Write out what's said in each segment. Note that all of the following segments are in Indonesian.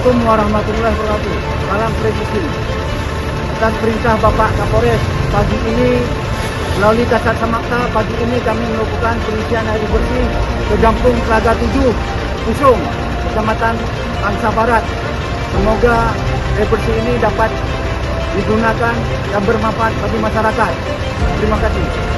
Assalamualaikum warahmatullahi wabarakatuh. Salam Presiden. Atas perintah Bapak Kapolres, pagi ini melalui Kasat Samakta, pagi ini kami melakukan pengisian air bersih ke Kampung Telaga 7, Pusung, Kecamatan Angsa Barat. Semoga air bersih ini dapat digunakan dan bermanfaat bagi masyarakat. Terima kasih.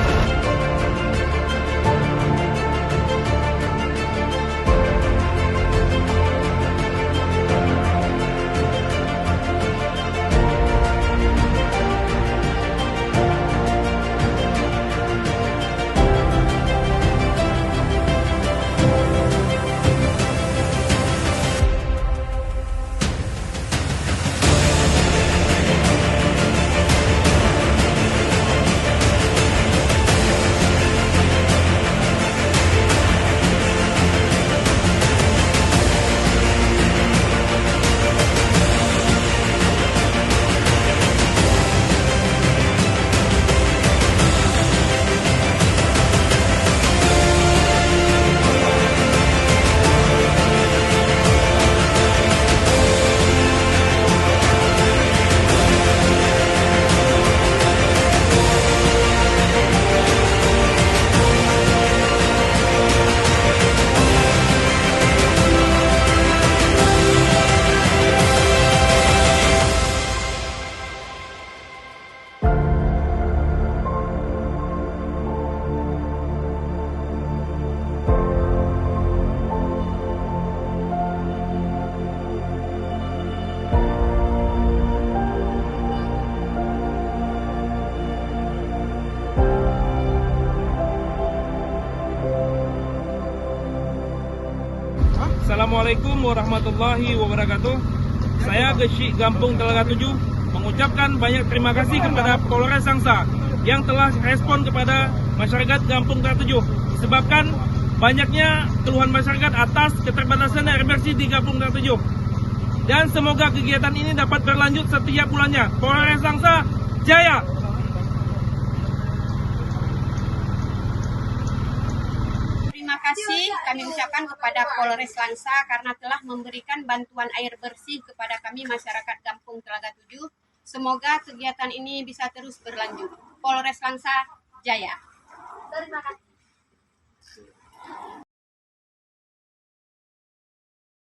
Assalamualaikum warahmatullahi wabarakatuh. Saya Gesik Kampung Telaga 7 mengucapkan banyak terima kasih kepada Polres Sangsa yang telah respon kepada masyarakat Kampung Telaga 7 disebabkan banyaknya keluhan masyarakat atas keterbatasan air bersih di Kampung Telaga 7. Dan semoga kegiatan ini dapat berlanjut setiap bulannya. Polres Sangsa Jaya! Terima kasih kami ucapkan kepada Polres Langsa karena telah memberikan bantuan air bersih kepada kami masyarakat Kampung Telaga 7. Semoga kegiatan ini bisa terus berlanjut. Polres Langsa Jaya. Terima kasih.